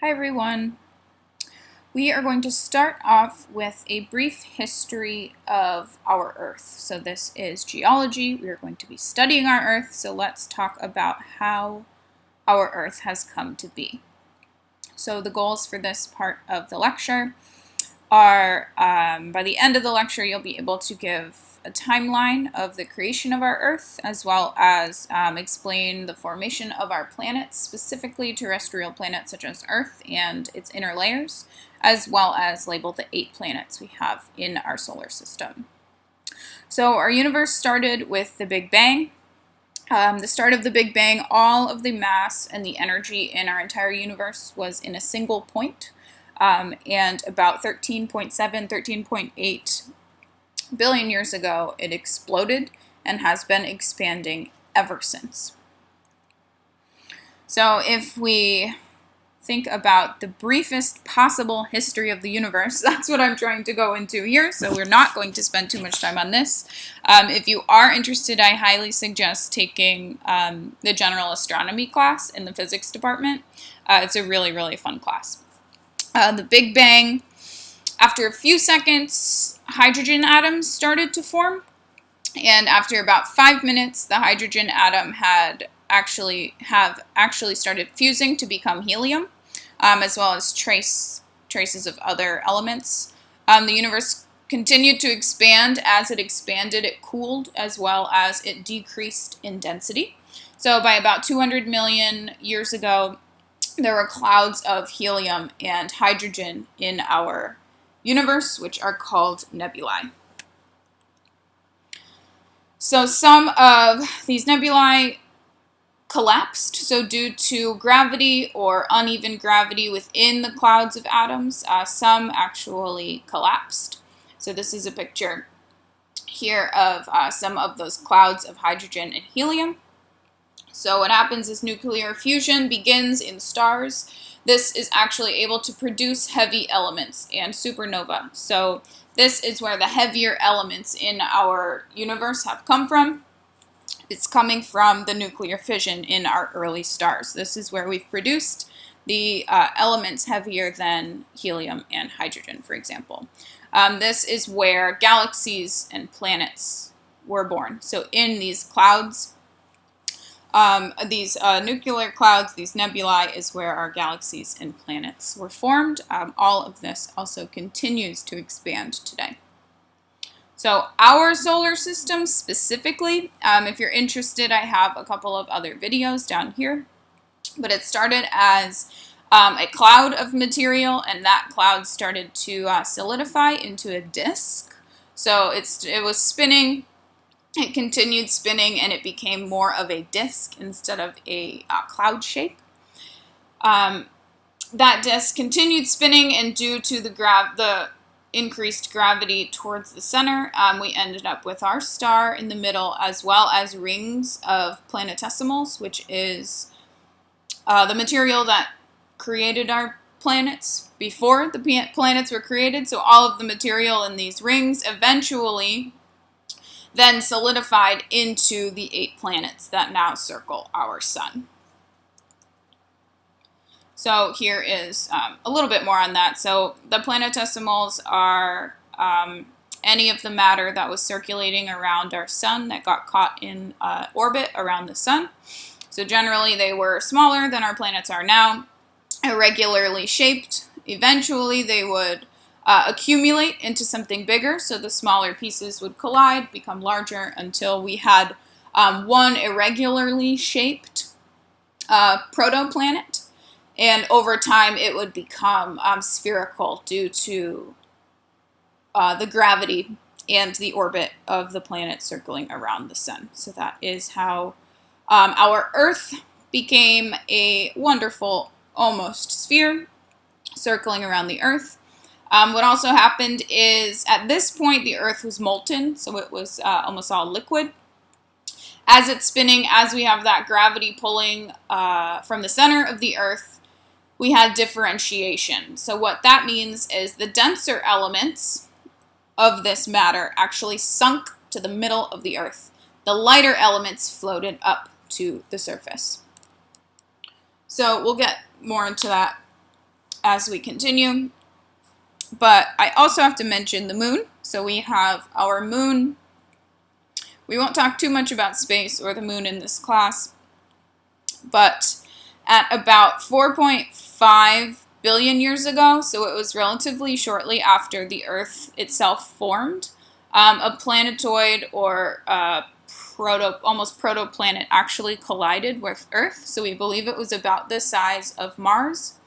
Hi everyone. We are going to start off with a brief history of our Earth. So this is geology. We are going to be studying our Earth. So let's talk about how our Earth has come to be. So the goals for this part of the lecture are, by the end of the lecture, you'll be able to give a timeline of the creation of our Earth, as well as explain the formation of our planets, specifically terrestrial planets such as Earth and its inner layers, as well as label the 8 planets we have in our solar system. So our universe started with the Big Bang. The start of the Big Bang, all of the mass and the energy in our entire universe was in a single point, and about 13.7, 13.8 billion years ago, it exploded and has been expanding ever since. So if we think about the briefest possible history of the universe, that's what I'm trying to go into here, so we're not going to spend too much time on this. If you are interested, I highly suggest taking the general astronomy class in the physics department. It's a really, really fun class. The Big Bang, after a few seconds, hydrogen atoms started to form, and after about 5 minutes, the hydrogen atom had actually started fusing to become helium, as well as traces of other elements. The universe continued to expand. As it expanded, it cooled, as well as it decreased in density. So by about 200 million years ago, there were clouds of helium and hydrogen in our universe, which are called nebulae. So some of these nebulae collapsed. So due to gravity or uneven gravity within the clouds of atoms, some actually collapsed. So this is a picture here of some of those clouds of hydrogen and helium. So what happens is nuclear fusion begins in stars. This is actually able to produce heavy elements and supernova. So this is where the heavier elements in our universe have come from. It's coming from the nuclear fission in our early stars. This is where we've produced the elements heavier than helium and hydrogen, for example. This is where galaxies and planets were born. So in these clouds, these nuclear clouds, these nebulae, is where our galaxies and planets were formed. All of this also continues to expand today. So our solar system specifically, if you're interested, I have a couple of other videos down here. But it started as a cloud of material, and that cloud started to solidify into a disk. So it was spinning. It continued spinning, and it became more of a disk instead of a cloud shape. That disk continued spinning, and due to the increased gravity towards the center, we ended up with our star in the middle, as well as rings of planetesimals, which is the material that created our planets before the planets were created. So all of the material in these rings eventually then solidified into the 8 planets that now circle our sun. So here is a little bit more on that. So the planetesimals are any of the matter that was circulating around our sun that got caught in orbit around the sun. So generally they were smaller than our planets are now, irregularly shaped. Eventually they would accumulate into something bigger, so the smaller pieces would collide, become larger, until we had one irregularly shaped protoplanet, and over time it would become spherical due to the gravity and the orbit of the planet circling around the sun. So that is how our Earth became a wonderful almost sphere circling around the Earth. What also happened is, at this point, the Earth was molten, so it was almost all liquid. As it's spinning, as we have that gravity pulling from the center of the Earth, we had differentiation. So what that means is the denser elements of this matter actually sunk to the middle of the Earth. The lighter elements floated up to the surface. So we'll get more into that as we continue. But I also have to mention the moon. So we have our moon. We won't talk too much about space or the moon in this class, but at about 4.5 billion years ago, so it was relatively shortly after the Earth itself formed, a planetoid or almost protoplanet actually collided with Earth. So we believe it was about the size of Mars.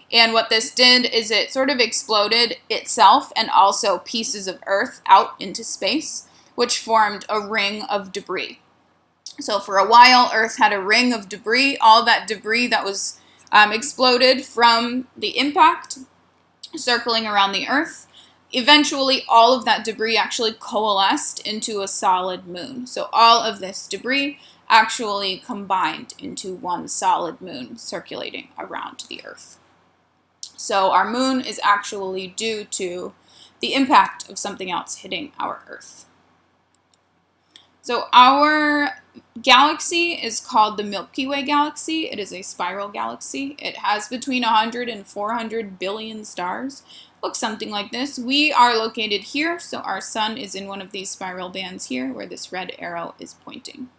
And what this did is it sort of exploded itself and also pieces of Earth out into space, which formed a ring of debris. So for a while, Earth had a ring of debris, all that debris that was exploded from the impact circling around the Earth. Eventually, all of that debris actually coalesced into a solid moon. So all of this debris actually combined into one solid moon circulating around the Earth. So our moon is actually due to the impact of something else hitting our Earth. So our galaxy is called the Milky Way galaxy. It is a spiral galaxy. It has between 100 and 400 billion stars. Looks something like this. We are located here, so our sun is in one of these spiral bands here where this red arrow is pointing.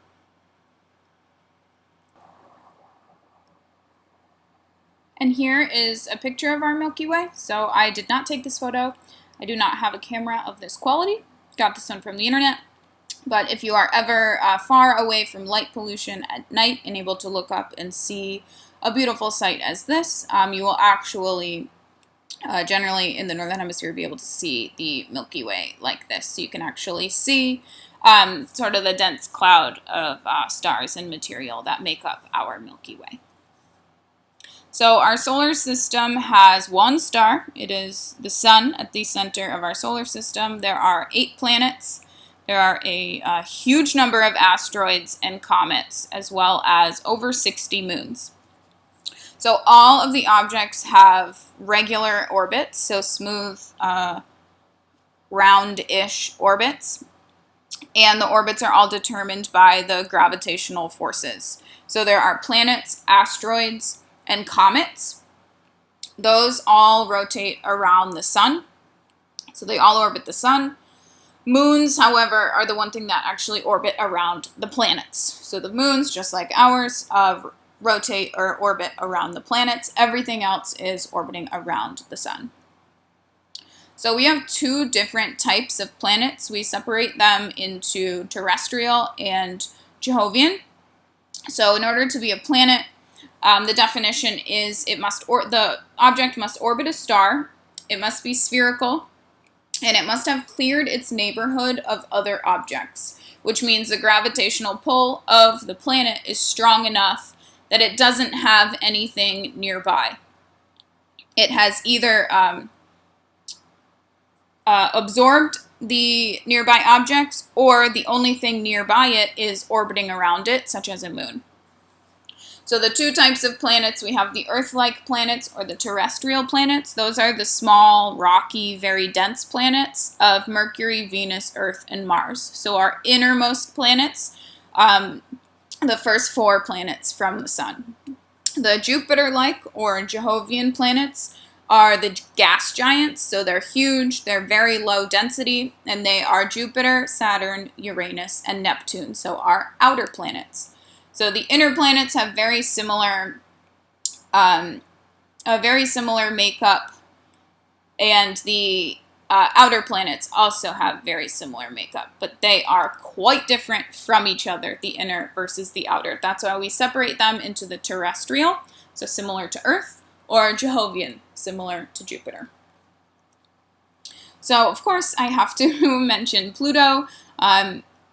And here is a picture of our Milky Way. So I did not take this photo. I do not have a camera of this quality. Got this one from the internet. But if you are ever far away from light pollution at night and able to look up and see a beautiful sight as this, you will actually, generally in the Northern Hemisphere, be able to see the Milky Way like this. So you can actually see sort of the dense cloud of stars and material that make up our Milky Way. So our solar system has one star. It is the sun at the center of our solar system. There are 8 planets. There are a huge number of asteroids and comets, as well as over 60 moons. So all of the objects have regular orbits, so smooth, round-ish orbits. And the orbits are all determined by the gravitational forces. So there are planets, asteroids, and comets. Those all rotate around the sun. So they all orbit the sun. Moons, however, are the one thing that actually orbit around the planets. So the moons, just like ours, rotate or orbit around the planets. Everything else is orbiting around the sun. So we have 2 different types of planets. We separate them into terrestrial and Jovian. So in order to be a planet, the definition is the object must orbit a star, it must be spherical, and it must have cleared its neighborhood of other objects, which means the gravitational pull of the planet is strong enough that it doesn't have anything nearby. It has either absorbed the nearby objects, or the only thing nearby it is orbiting around it, such as a moon. So the 2 types of planets, we have the Earth-like planets or the terrestrial planets. Those are the small, rocky, very dense planets of Mercury, Venus, Earth, and Mars. So our innermost planets, the first 4 planets from the sun. The Jupiter-like or Jovian planets are the gas giants. So they're huge, they're very low density, and they are Jupiter, Saturn, Uranus, and Neptune, so our outer planets. So the inner planets have a very similar makeup, and the outer planets also have very similar makeup, but they are quite different from each other, the inner versus the outer. That's why we separate them into the terrestrial, so similar to Earth, or Jovian, similar to Jupiter. So, of course, I have to mention Pluto.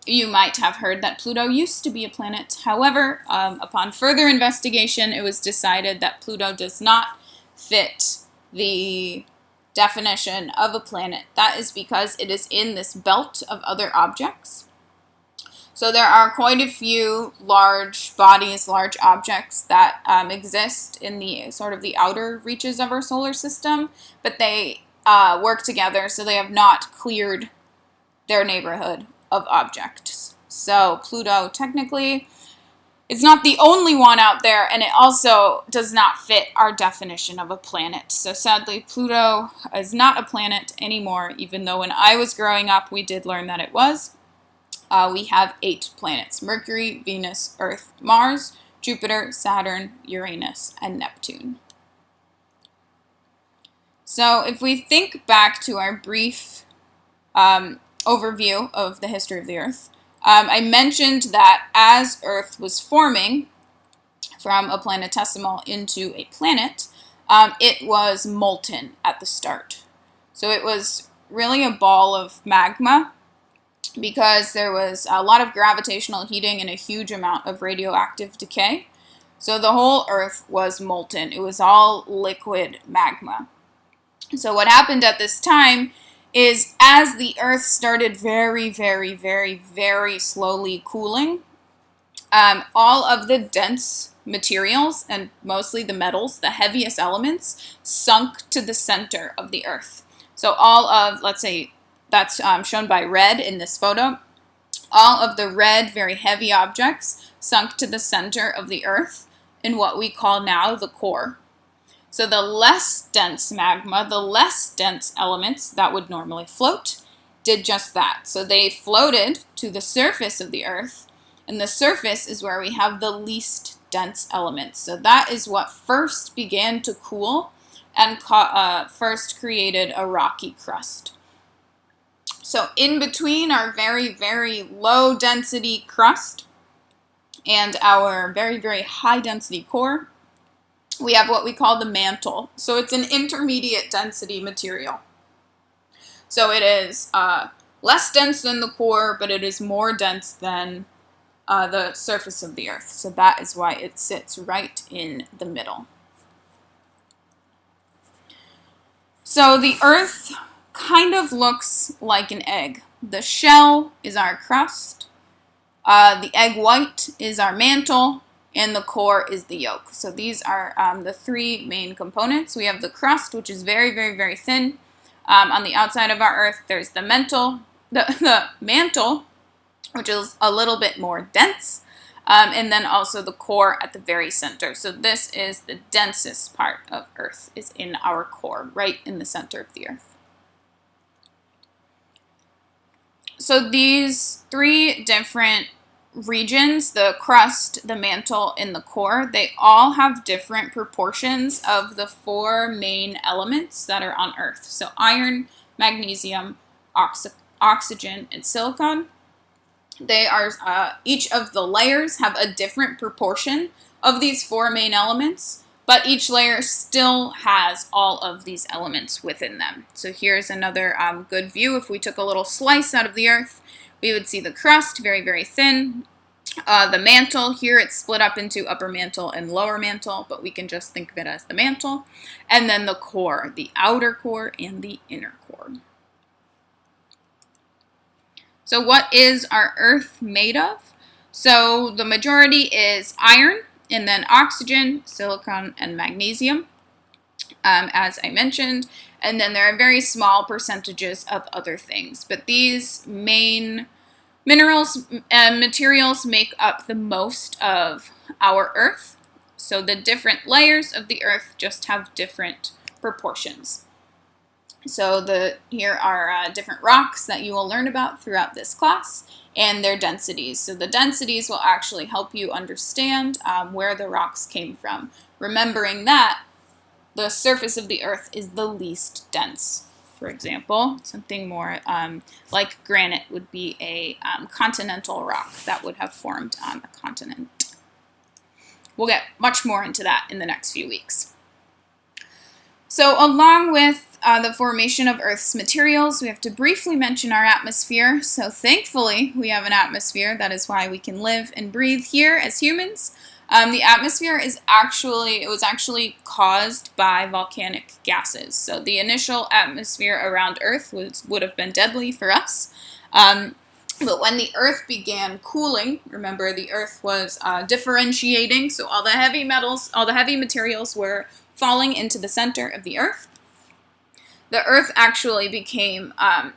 You might have heard that Pluto used to be a planet. However, upon further investigation, it was decided that Pluto does not fit the definition of a planet. That is because it is in this belt of other objects. So there are quite a few large bodies, large objects that exist in the sort of the outer reaches of our solar system, but they work together, so they have not cleared their neighborhood of objects. So Pluto technically It's not the only one out there, and it also does not fit our definition of a planet. So sadly, Pluto is not a planet anymore, even though when I was growing up, we did learn that it was. We have 8 planets: Mercury, Venus, Earth, Mars, Jupiter, Saturn, Uranus, and Neptune. So if we think back to our brief overview of the history of the Earth, I mentioned that as Earth was forming from a planetesimal into a planet, it was molten at the start. So it was really a ball of magma because there was a lot of gravitational heating and a huge amount of radioactive decay. So the whole Earth was molten. It was all liquid magma. So what happened at this time is as the Earth started very, very, very, very slowly cooling, all of the dense materials, and mostly the metals, the heaviest elements, sunk to the center of the Earth. So all of, let's say, that's shown by red in this photo, all of the red, very heavy objects sunk to the center of the Earth in what we call now the core. So the less dense magma, the less dense elements that would normally float, did just that. So they floated to the surface of the Earth, and the surface is where we have the least dense elements. So that is what first began to cool and first created a rocky crust. So in between our very, very low density crust and our very, very high density core, we have what we call the mantle. So it's an intermediate density material. So it is less dense than the core, but it is more dense than the surface of the Earth. So that is why it sits right in the middle. So the Earth kind of looks like an egg. The shell is our crust. The egg white is our mantle. And the core is the yolk. So these are the 3 main components. We have the crust, which is very, very, very thin. On the outside of our Earth, there's the mantle, which is a little bit more dense. And then also the core at the very center. So this is the densest part of Earth, is in our core, right in the center of the Earth. So these 3 different regions, the crust, the mantle, and the core, they all have different proportions of the 4 main elements that are on Earth. So iron, magnesium, oxygen, and silicon. They are, each of the layers have a different proportion of these 4 main elements, but each layer still has all of these elements within them. So here's another good view. If we took a little slice out of the Earth, we would see the crust, very, very thin. The mantle, here it's split up into upper mantle and lower mantle, but we can just think of it as the mantle. And then the core, the outer core and the inner core. So what is our Earth made of? So the majority is iron, and then oxygen, silicon, and magnesium, as I mentioned. And then there are very small percentages of other things. But these main minerals and materials make up the most of our Earth. So the different layers of the Earth just have different proportions. So here are different rocks that you will learn about throughout this class and their densities. So the densities will actually help you understand where the rocks came from, remembering that the surface of the Earth is the least dense. For example, something more like granite would be a continental rock that would have formed on a continent. We'll get much more into that in the next few weeks. So along with the formation of Earth's materials, we have to briefly mention our atmosphere. So thankfully, we have an atmosphere. That is why we can live and breathe here as humans. The atmosphere was actually caused by volcanic gases. So the initial atmosphere around Earth would have been deadly for us. But when the Earth began cooling, remember the Earth was differentiating, so all the heavy metals, all the heavy materials were falling into the center of the Earth. the Earth actually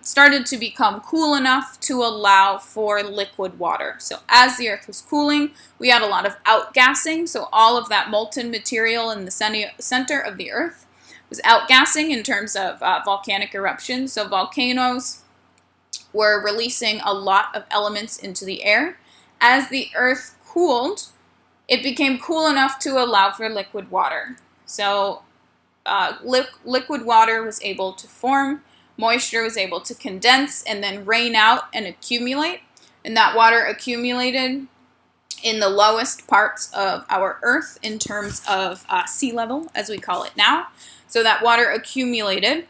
started to become cool enough to allow for liquid water. So as the Earth was cooling, we had a lot of outgassing. So all of that molten material in the center of the Earth was outgassing in terms of volcanic eruptions. So volcanoes were releasing a lot of elements into the air. As the Earth cooled, it became cool enough to allow for liquid water. So liquid water was able to form, moisture was able to condense and then rain out and accumulate. And that water accumulated in the lowest parts of our Earth in terms of sea level, as we call it now. So that water accumulated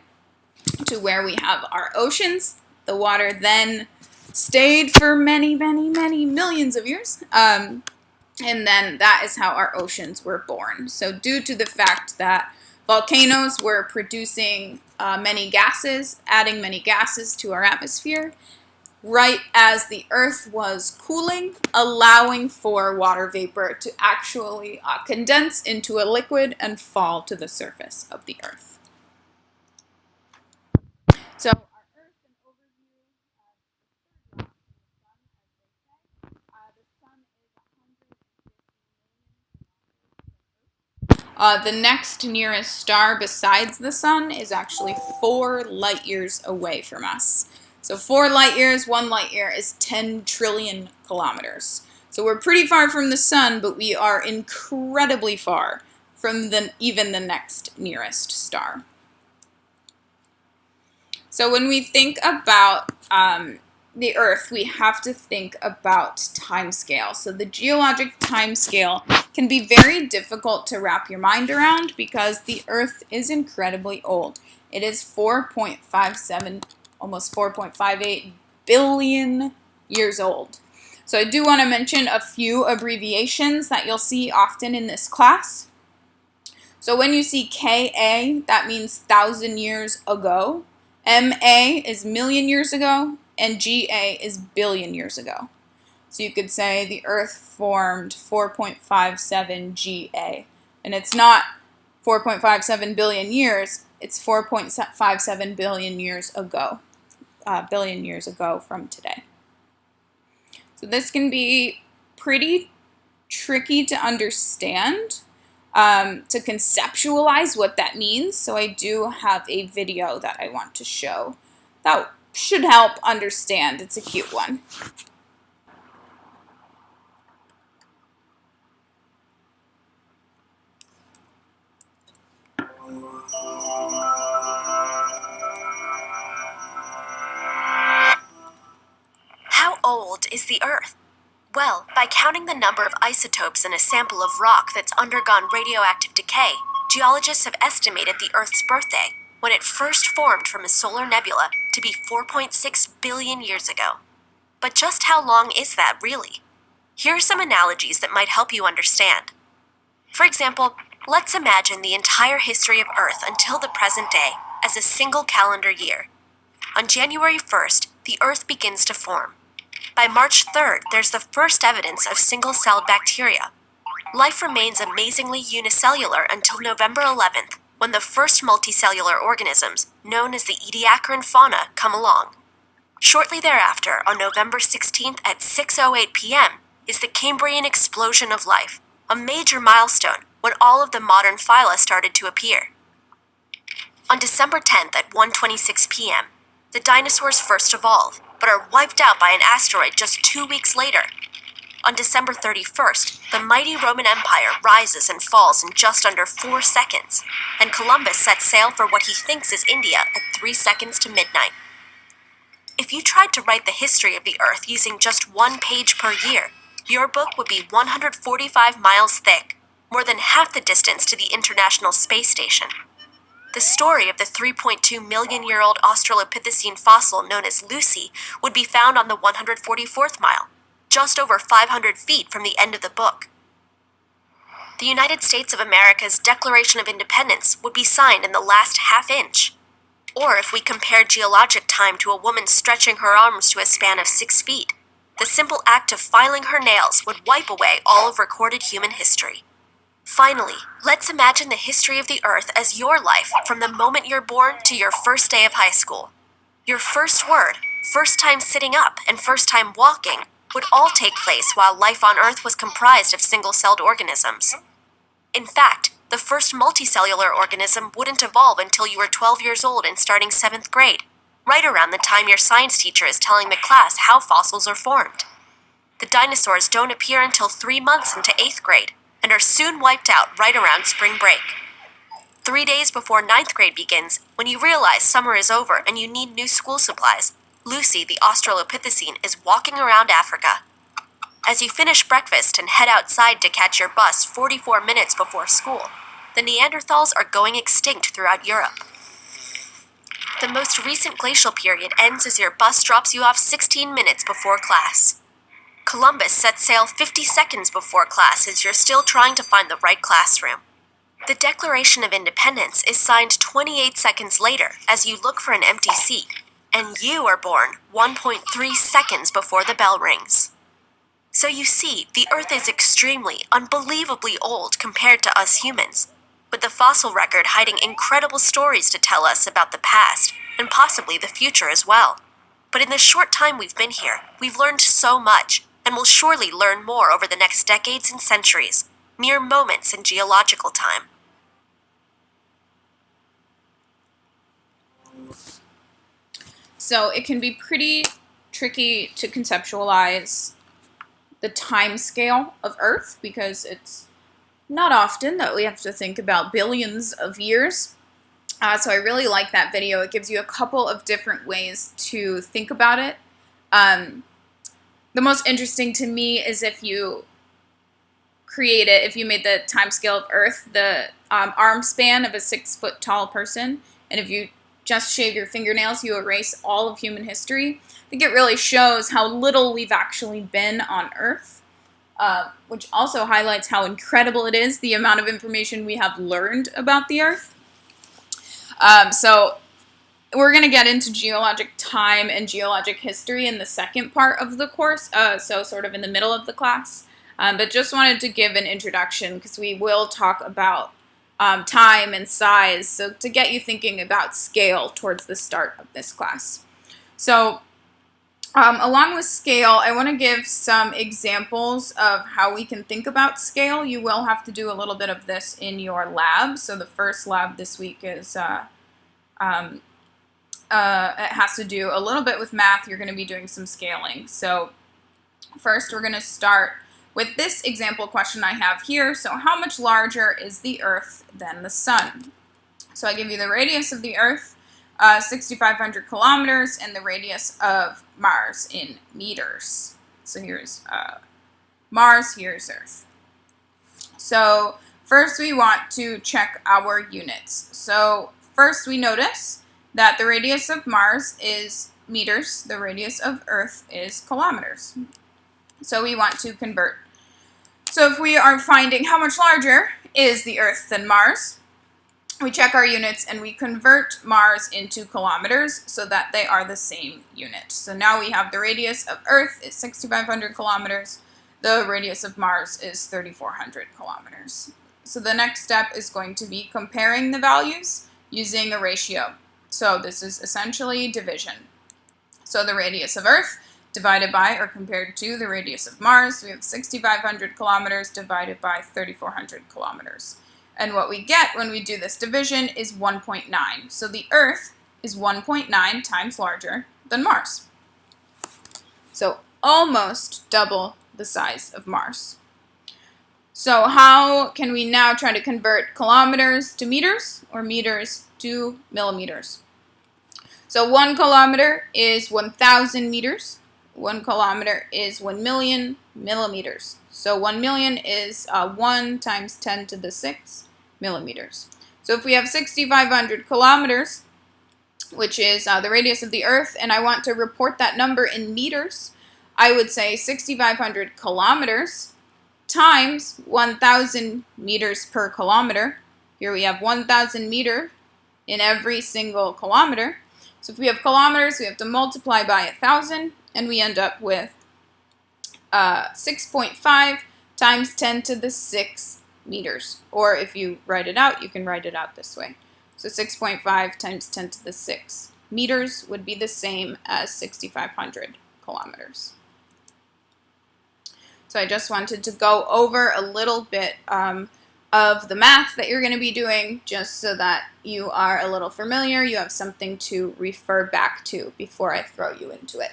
to where we have our oceans. The water then stayed for many, many, many millions of years. And then that is how our oceans were born. So due to the fact that volcanoes were producing many gases, adding many gases to our atmosphere, right as the Earth was cooling, allowing for water vapor to actually condense into a liquid and fall to the surface of the Earth. So our Earth, an overview of the sun is 150 million. The next nearest star besides the sun is actually 4 light years away from us. So 4 light years, 1 light year is 10 trillion kilometers. So we're pretty far from the sun, but we are incredibly far from even the next nearest star. So when we think about the Earth, we have to think about timescale. So the geologic timescale can be very difficult to wrap your mind around because the Earth is incredibly old. It is 4.57, almost 4.58 billion years old. So I do want to mention a few abbreviations that you'll see often in this class. So when you see Ka, that means 1,000 years ago. Ma is million years ago, and Ga is billion years ago. So you could say the Earth formed 4.57 Ga. And it's not 4.57 billion years, it's 4.57 billion years ago. Billion years ago from today. So this can be pretty tricky to understand, to conceptualize what that means. So I do have a video that I want to show that should help understand. It's a cute one. How old is the Earth? Well, by counting the number of isotopes in a sample of rock that's undergone radioactive decay, geologists have estimated the Earth's birthday, when it first formed from a solar nebula, to be 4.6 billion years ago. But just how long is that, really? Here are some analogies that might help you understand. For example, let's imagine the entire history of Earth until the present day as a single calendar year. On January 1st, the Earth begins to form. By March 3rd, there's the first evidence of single-celled bacteria. Life remains amazingly unicellular until November 11th, when the first multicellular organisms, known as the Ediacaran fauna, come along. Shortly thereafter, on November 16th at 6:08 p.m., is the Cambrian explosion of life, a major milestone when all of the modern phyla started to appear. On December 10th at 1:26 p.m., the dinosaurs first evolve, but are wiped out by an asteroid just 2 weeks later. On December 31st, the mighty Roman Empire rises and falls in just under 4 seconds, and Columbus sets sail for what he thinks is India at 3 seconds to midnight. If you tried to write the history of the Earth using just 1 page per year, your book would be 145 miles thick, more than half the distance to the International Space Station. The story of the 3.2 million-year-old Australopithecine fossil known as Lucy would be found on the 144th mile, just over 500 feet from the end of the book. The United States of America's Declaration of Independence would be signed in the last half inch. Or if we compared geologic time to a woman stretching her arms to a span of 6 feet, the simple act of filing her nails would wipe away all of recorded human history. Finally, let's imagine the history of the Earth as your life from the moment you're born to your first day of high school. Your first word, first time sitting up, and first time walking would all take place while life on Earth was comprised of single-celled organisms. In fact, the first multicellular organism wouldn't evolve until you were 12 years old and starting 7th grade, right around the time your science teacher is telling the class how fossils are formed. The dinosaurs don't appear until 3 months into 8th grade, and are soon wiped out right around spring break. 3 days before 9th grade begins, when you realize summer is over and you need new school supplies, Lucy, the Australopithecine, is walking around Africa. As you finish breakfast and head outside to catch your bus 44 minutes before school, the Neanderthals are going extinct throughout Europe. The most recent glacial period ends as your bus drops you off 16 minutes before class. Columbus sets sail 50 seconds before class as you're still trying to find the right classroom. The Declaration of Independence is signed 28 seconds later as you look for an empty seat, and you are born 1.3 seconds before the bell rings. So you see, the Earth is extremely, unbelievably old compared to us humans, with the fossil record hiding incredible stories to tell us about the past, and possibly the future as well. But in the short time we've been here, we've learned so much, and will surely learn more over the next decades and centuries, mere moments in geological time. So it can be pretty tricky to conceptualize the time scale of Earth because it's not often that we have to think about billions of years. So I really like that video. It gives you a couple of different ways to think about it. The most interesting to me is if you made the time scale of Earth the arm span of a 6 foot tall person, and if you just shave your fingernails, you erase all of human history. I think it really shows how little we've actually been on Earth, which also highlights how incredible it is, the amount of information we have learned about the Earth. So we're going to get into geologic time and geologic history in the second part of the course, so sort of in the middle of the class. But just wanted to give an introduction because we will talk about time and size, so to get you thinking about scale towards the start of this class. So along with scale, I want to give some examples of how we can think about scale. You will have to do a little bit of this in your lab. So the first lab this week is it has to do a little bit with math. You're going to be doing some scaling. So first we're going to start with this example question I have here. So how much larger is the Earth than the Sun? So I give you the radius of the Earth, 6,500 kilometers, and the radius of Mars in meters. So here's Mars, here's Earth. So first we want to check our units. So first we notice that the radius of Mars is meters, the radius of Earth is kilometers. So we want to convert. So if we are finding how much larger is the Earth than Mars, we check our units and we convert Mars into kilometers so that they are the same unit. So now we have the radius of Earth is 6,500 kilometers, the radius of Mars is 3,400 kilometers. So the next step is going to be comparing the values using a ratio. So this is essentially division. So the radius of Earth divided by or compared to the radius of Mars, we have 6,500 kilometers divided by 3,400 kilometers. And what we get when we do this division is 1.9. So the Earth is 1.9 times larger than Mars. So almost double the size of Mars. So how can we now try to convert kilometers to meters or meters to millimeters? So 1 kilometer is 1,000 meters. 1 kilometer is 1 million millimeters. So 1 million is 1 times 10 to the 6 millimeters. So if we have 6,500 kilometers, which is the radius of the Earth, and I want to report that number in meters, I would say 6,500 kilometers times 1,000 meters per kilometer. Here we have 1,000 meter in every single kilometer. So if we have kilometers, we have to multiply by 1,000, and we end up with 6.5 times 10 to the 6 meters. Or if you write it out, you can write it out this way. So 6.5 times 10 to the 6 meters would be the same as 6,500 kilometers. So I just wanted to go over a little bit of the math that you're going to be doing, just so that you are a little familiar, you have something to refer back to before I throw you into it.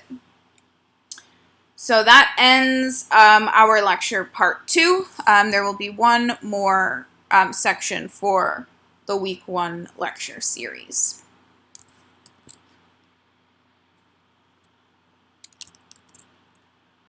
So that ends our lecture part 2. There will be one more section for the week 1 lecture series.